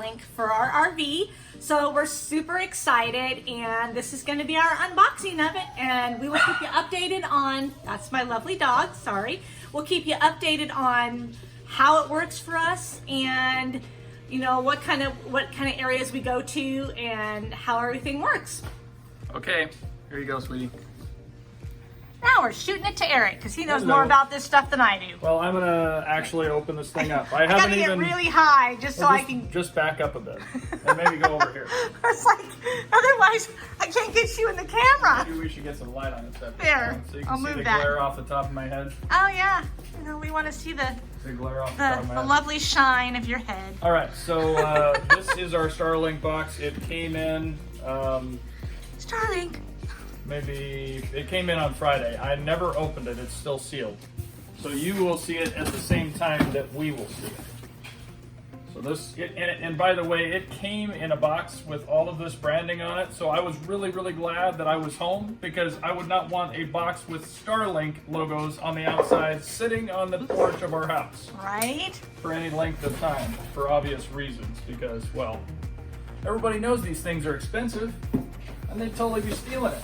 Starlink for our RV. So we're super excited, and this is going to be our unboxing of it, and we will keep you updated on, that's my lovely dog, sorry. We'll keep you updated on how it works for us, and you know what kind of areas we go to and how everything works. Okay, here you go, sweetie. Now we're shooting it to Eric because he knows more about this stuff than I do. Well, I'm gonna actually open this thing up. I gotta get really high just so I can just back up a bit and maybe go over here. It's like, otherwise I can't get you in the camera. Maybe we should get some light on it. There, so you can I'll see move the that. glare off the top of my head. Oh yeah, you know we want to see the glare off the top of my head. lovely shine of your head. All right, so this is our Starlink box. It came in. Starlink. Maybe it came in on Friday. I never opened it. It's still sealed. So you will see it at the same time that we will see it. So this, and by the way, it came in a box with all of this branding on it. So I was really, really glad that I was home because I would not want a box with Starlink logos on the outside sitting on the porch of our house. Right? For any length of time, for obvious reasons. Because, well, everybody knows these things are expensive and they'd totally be stealing it.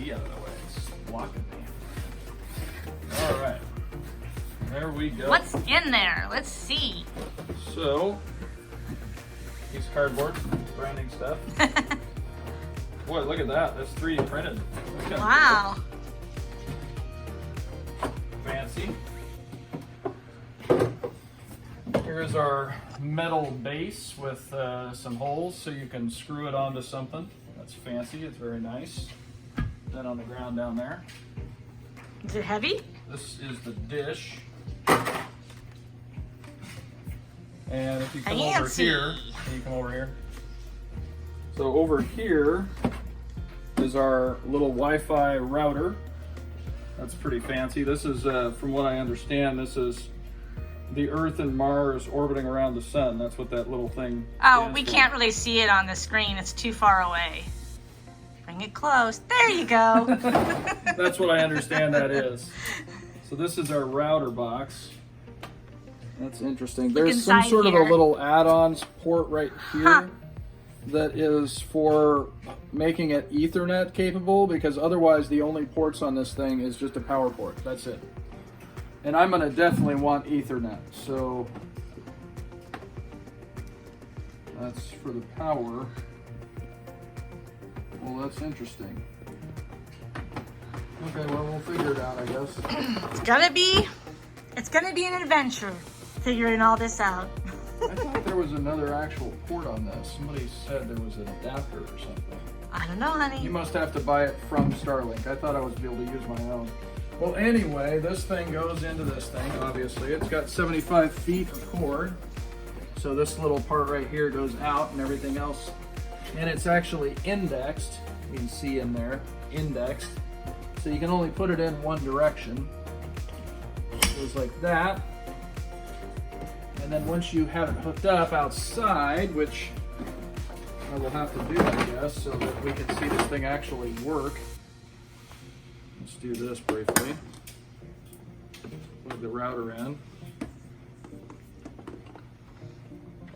Out of the way, it's blocking me. All right, there we go. What's in there? Let's see. So, piece of cardboard, branding stuff. Boy, look at that. That's 3D printed. Wow. Fancy. Here's our metal base with some holes so you can screw it onto something. That's fancy. It's very nice. That on the ground down there. Is it heavy? This is the dish. And if you come over here, can you come over here? So over here is our little Wi-Fi router. That's pretty fancy. This is, from what I understand, this is the Earth and Mars orbiting around the sun. That's what that little thing Oh, we can't really see it on the screen. It's too far away. Bring it close. There you go. That's what I understand that is. So this is our router box. That's interesting. There's some sort of a little add-ons port right here that is for making it Ethernet capable, because otherwise the only ports on this thing is just a power port. That's it. And I'm going to definitely want Ethernet. So that's for the power. Well, that's interesting. Okay, well, we'll figure it out, I guess. It's gonna be an adventure figuring all this out. I thought there was another actual port on this. Somebody said there was an adapter or something. I don't know, honey. You must have to buy it from Starlink. I thought I was able to use my own. Well, anyway, this thing goes into this thing, obviously. It's got 75 feet of cord. So this little part right here goes out and everything else. And it's actually indexed. You can see in there, indexed. So you can only put it in one direction. It goes like that. And then once you have it hooked up outside, which I will have to do, I guess, so that we can see this thing actually work. Let's do this briefly. Plug the router in.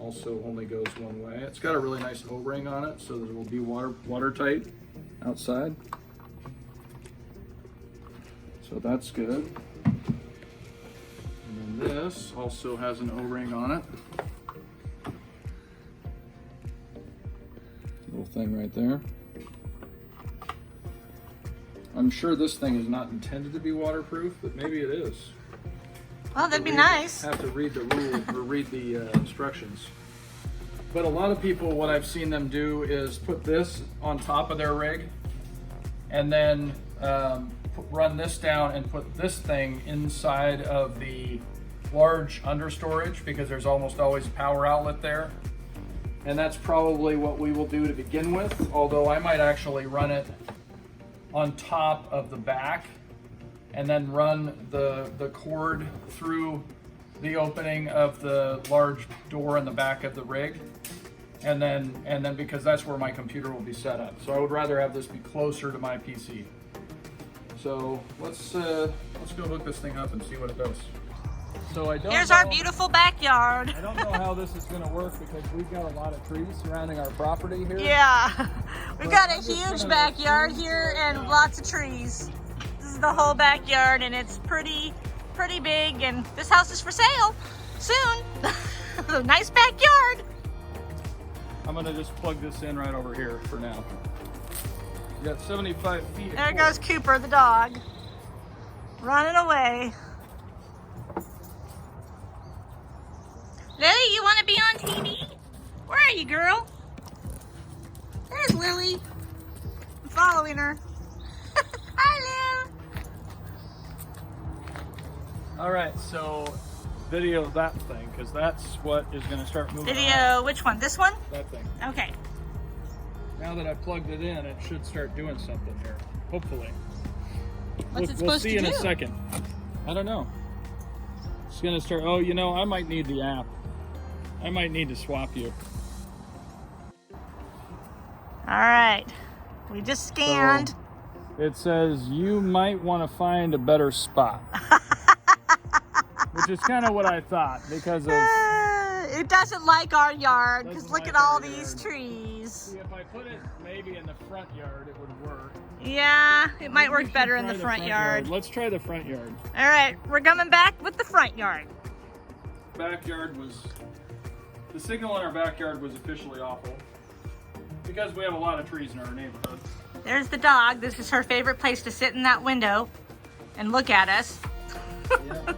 Also only goes one way. It's got a really nice O-ring on it, so that it will be watertight outside. So that's good. And then this also has an O-ring on it. Little thing right there. I'm sure this thing is not intended to be waterproof, but maybe it is. Well, that'd be nice. Have to read the rule or read the instructions. But a lot of people, what I've seen them do is put this on top of their rig, and then run this down and put this thing inside of the large understorage, because there's almost always a power outlet there. And that's probably what we will do to begin with, although I might actually run it on top of the back and then run the cord through the opening of the large door in the back of the rig, and then because that's where my computer will be set up. So I would rather have this be closer to my PC. So let's go hook this thing up and see what it does. So I don't Here's know, our beautiful backyard. I don't know how this is going to work because we've got a lot of trees surrounding our property here. Yeah, we've got a I'm just huge gonna backyard assume here right and now. lots of trees. This is the whole backyard and it's pretty big, and this house is for sale soon. A nice backyard. I'm going to just plug this in right over here for now. You got 75 feet. There goes Cooper the dog, running away. Lily, you want to be on TV? Where are you, girl? There's Lily. I'm following her. Hi, Lil. All right, so video that thing, because that's what is going to start moving around. Video, which one? This one? That thing. Okay. Now that I plugged it in, it should start doing something here. Hopefully. What's it We'll supposed see to in do? a second. I don't know. It's going to start. Oh, you know, I might need the app. I might need to swap you. All right. We just scanned. So, it says you might want to find a better spot. Which is kind of what I thought because of. It doesn't like our yard because Doesn't look like at all our these yard. trees. See, if I put it maybe in the front yard, it would work. Yeah, it might We work should better in try the front yard. Let's try the front yard. All right, we're coming back with the front yard. Backyard was. The signal in our backyard was officially awful because we have a lot of trees in our neighborhood. There's the dog. This is her favorite place to sit in that window and look at us Yeah.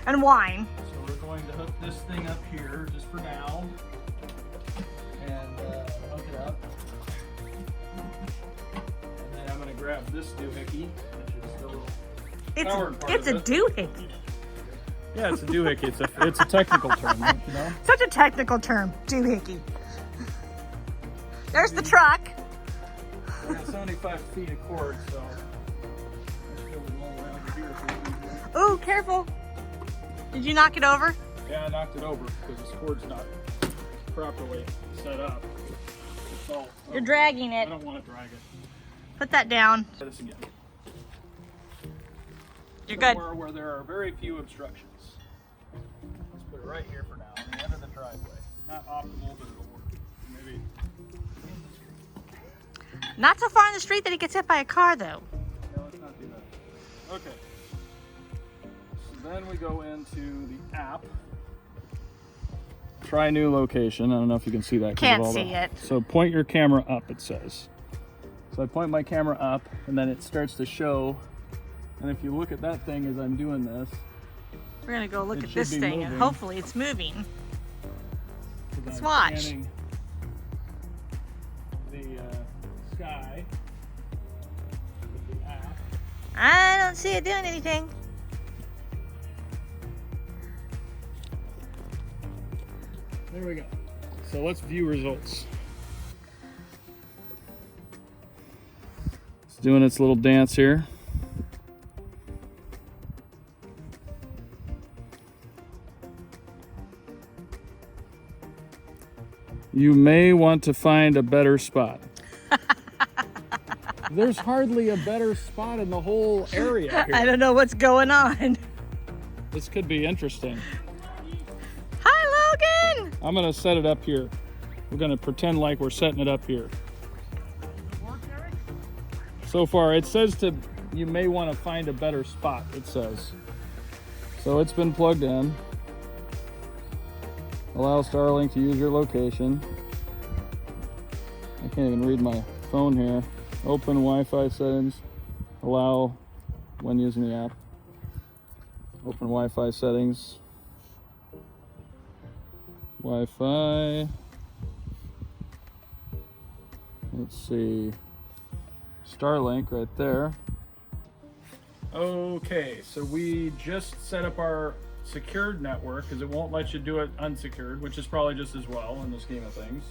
and whine. So we're going to hook this thing up here just for now and hook it up. And then I'm going to grab this doohickey, which is the little powered part It's of a it. doohickey. Yeah, it's a doohickey. It's a technical term, don't you know? Such a technical term, doohickey. There's the truck. I got 75 feet of cord, so I should be able to roll around here if we need to. Ooh, careful. Did you knock it over? Yeah, I knocked it over because this cord's not properly set up. It's all. You're dragging I it. don't want to drag it. Put that down. Try this again. You're good. Somewhere where there are very few obstructions. Let's put it right here for now, on the end of the driveway. Not optimal, but it'll work. Maybe in the street. Not so far in the street that it gets hit by a car, though. No, let's not do that. Okay. So then we go into the app. Try new location. I don't know if you can see that. 'cause Can't of all see it. So point your camera up, it says. So I point my camera up, and then it starts to show. And if you look at that thing as I'm doing this, We're gonna go look It at should this be thing and moving. hopefully it's moving. 'cause Let's I'm watch. scanning the sky with the app. I don't see it doing anything. There we go. So let's view results. It's doing its little dance here. You may want to find a better spot. There's hardly a better spot in the whole area I here. don't know what's going on. This could be interesting. Hi, Logan! I'm gonna set it up here. We're gonna pretend like we're setting it up here. So far, it says you may want to find a better spot, it says. So it's been plugged in. Allow Starlink to use your location. I can't even read my phone here. Open Wi-Fi settings. Allow when using the app. Open Wi-Fi settings. Wi-Fi. Let's see. Starlink right there. Okay, so we just set up our secured network because it won't let you do it unsecured, which is probably just as well in the scheme of things.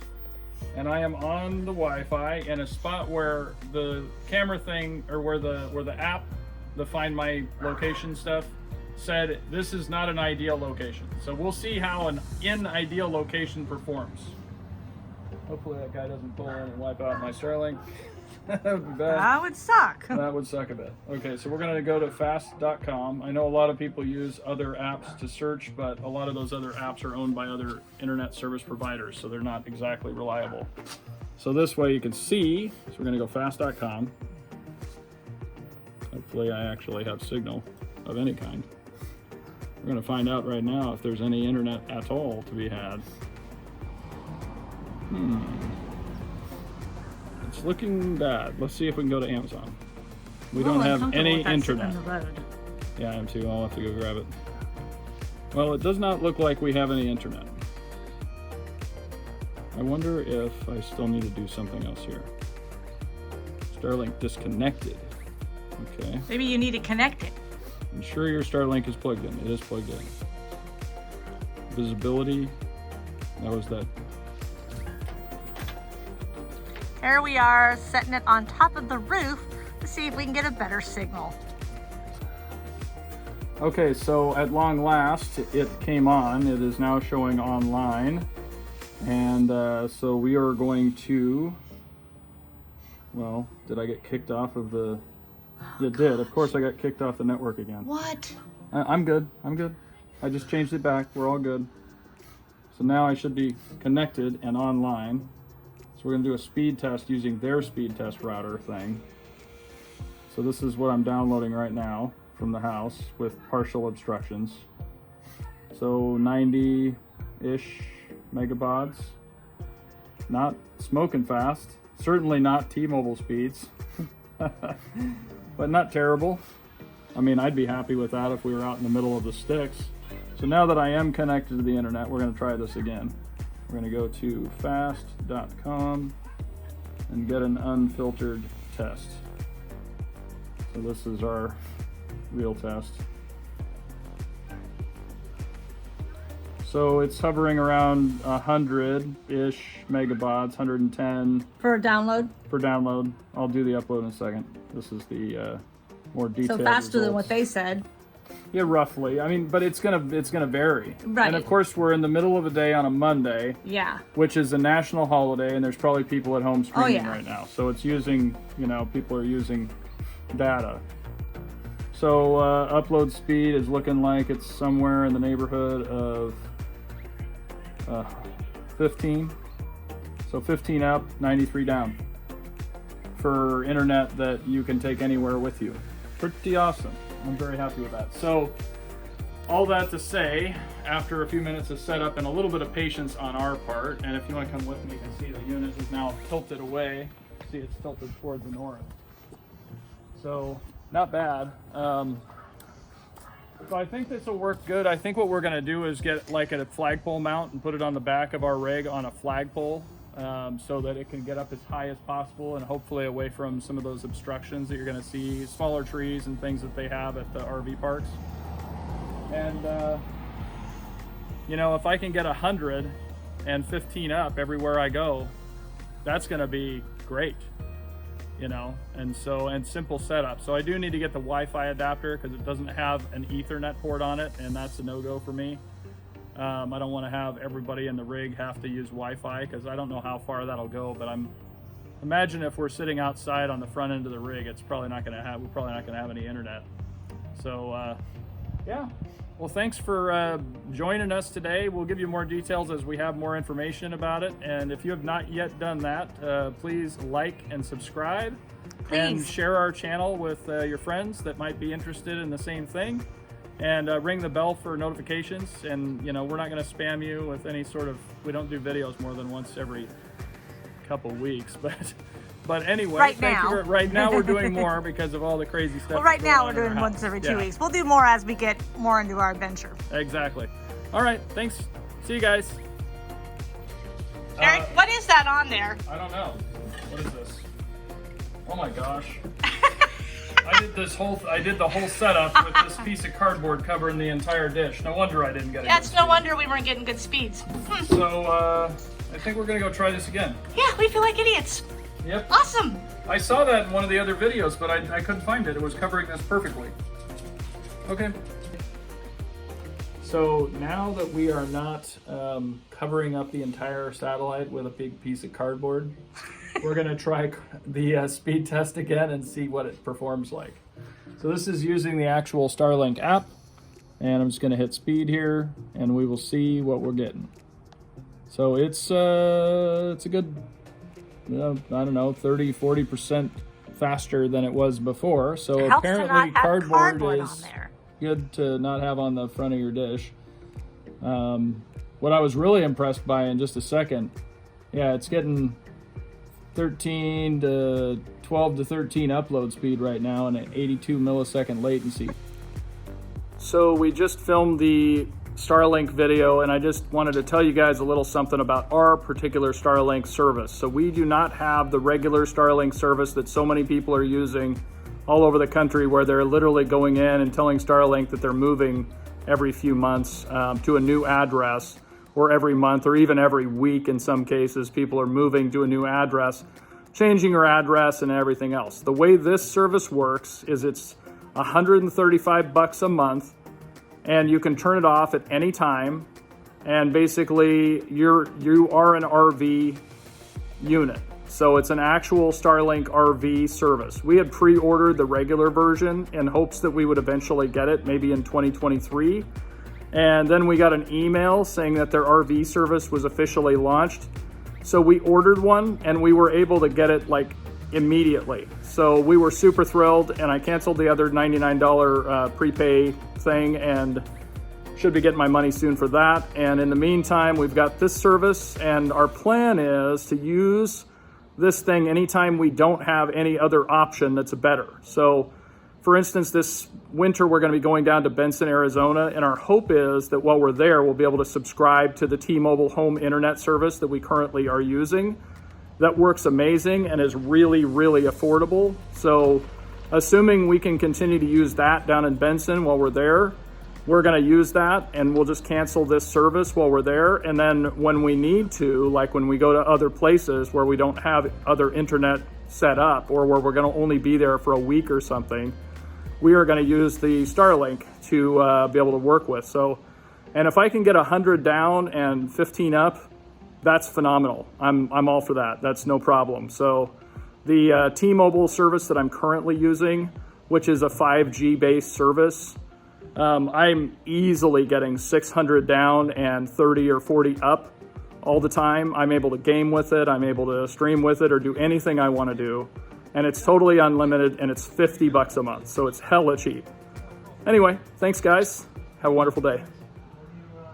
And I am on the Wi-Fi in a spot where the camera thing, or where the app, the Find My Location stuff, said this is not an ideal location. So we'll see how an in ideal location performs. Hopefully that guy doesn't pull in and wipe out my Starlink. That would be bad. That would suck. That would suck a bit. Okay, so we're going to go to fast.com. I know a lot of people use other apps to search, but a lot of those other apps are owned by other internet service providers, so they're not exactly reliable. So this way you can see, so we're going to go fast.com. Hopefully I actually have signal of any kind. We're going to find out right now if there's any internet at all to be had. It's looking bad. Let's see if we can go to Amazon. We don't have any internet. Yeah, I am too. I'll have to go grab it. Well, it does not look like we have any internet. I wonder if I still need to do something else here. Starlink disconnected. Okay. Maybe you need to connect it. Ensure your Starlink is plugged in. It is plugged in. Visibility. That was that. Here we are setting it on top of the roof to see if we can get a better signal. Okay, so at long last it came on. It is now showing online. And so we are going to, well, did I get kicked off of the, it did. Of course I got kicked off the network again. What? I'm good. I'm good. I just changed it back. We're all good. So now I should be connected and online. So we're going to do a speed test using their speed test router thing. So this is what I'm downloading right now from the house with partial obstructions. So 90-ish megabaud. Not smoking fast. Certainly not T-Mobile speeds. But not terrible. I mean, I'd be happy with that if we were out in the middle of the sticks. So now that I am connected to the internet, we're going to try this again. We're going to go to fast.com and get an unfiltered test. So this is our real test. So it's hovering around 100-ish megabaud, 110. For a download? For download. I'll do the upload in a second. This is the more detailed So faster results. than what they said. Yeah, roughly. I mean, but it's gonna vary. Right. And of course, we're in the middle of a day on a Monday. Yeah. Which is a national holiday, and there's probably people at home streaming yeah. right now. So it's using, people are using data. So upload speed is looking like it's somewhere in the neighborhood of 15. So 15 up, 93 down. For internet that you can take anywhere with you. Pretty awesome. I'm very happy with that. So all that to say, after a few minutes of setup and a little bit of patience on our part, and if you want to come with me, you can see the unit is now tilted away. See, it's tilted toward the north. So not bad. So I think this will work good. I think what we're going to do is get like a flagpole mount and put it on the back of our rig on a flagpole. So that it can get up as high as possible and hopefully away from some of those obstructions that you're going to see, smaller trees and things that they have at the RV parks. And, if I can get 100 and 15 up everywhere I go, that's going to be great, and simple setup. So I do need to get the Wi-Fi adapter because it doesn't have an Ethernet port on it, and that's a no-go for me. I don't want to have everybody in the rig have to use Wi-Fi because I don't know how far that'll go, but imagine if we're sitting outside on the front end of the rig, we're probably not going to have any internet. So yeah, well, thanks for joining us today. We'll give you more details as we have more information about it. And if you have not yet done that, please like and subscribe. Please. And share our channel with your friends that might be interested in the same thing. And ring the bell for notifications. And we're not going to spam you with any sort of, we don't do videos more than once every couple weeks, but anyway, right now we're doing more because of all the crazy stuff. Well, right now we're doing once every 2 weeks. We'll do more as we get more into our adventure. Exactly. All right, thanks. See you guys. Eric, what is that on there? I don't know. What is this? Oh my gosh. I did the whole setup with this piece of cardboard covering the entire dish. No wonder I didn't get it. That's no wonder we weren't getting good speeds. So I think we're gonna go try this again. Yeah, we feel like idiots. Yep. Awesome. I saw that in one of the other videos, but I couldn't find it. It was covering this perfectly. Okay. So now that we are not covering up the entire satellite with a big piece of cardboard, we're going to try the speed test again and see what it performs like. So this is using the actual Starlink app, and I'm just going to hit speed here, and we will see what we're getting. So it's a good, I don't know, 30-40% faster than it was before. So it helps apparently to not have cardboard is on there. Good to not have on the front of your dish. What I was really impressed by in just a second, yeah, it's getting 12 to 13 upload speed right now and an 82 millisecond latency. So we just filmed the Starlink video, and I just wanted to tell you guys a little something about our particular Starlink service. So we do not have the regular Starlink service that so many people are using all over the country, where they're literally going in and telling Starlink that they're moving every few months to a new address, or every month, or even every week in some cases. People are moving to a new address, changing your address and everything else. The way this service works is it's $135 a month, and you can turn it off at any time. And basically you are an RV unit. So it's an actual Starlink RV service. We had pre-ordered the regular version in hopes that we would eventually get it maybe in 2023. And then we got an email saying that their RV service was officially launched. So we ordered one, and we were able to get it like immediately. So we were super thrilled, and I canceled the other $99 prepay thing and should be getting my money soon for that. And in the meantime, we've got this service, and our plan is to use this thing anytime we don't have any other option that's better. So for instance, this winter we're going to be going down to Benson, Arizona, and our hope is that while we're there, we'll be able to subscribe to the T-Mobile home internet service that we currently are using. That works amazing and is really, really affordable. So assuming we can continue to use that down in Benson while we're there, we're going to use that, and we'll just cancel this service while we're there. And then when we need to, like when we go to other places where we don't have other internet set up, or where we're going to only be there for a week or something, we are going to use the Starlink to be able to work with. So, and if I can get 100 down and 15 up, that's phenomenal. I'm all for that. That's no problem. So the T-Mobile service that I'm currently using, which is a 5G based service, I'm easily getting 600 down and 30 or 40 up all the time. I'm able to game with it. I'm able to stream with it or do anything I want to do. And it's totally unlimited, and it's $50 a month. So it's hella cheap. Anyway, thanks guys. Have a wonderful day.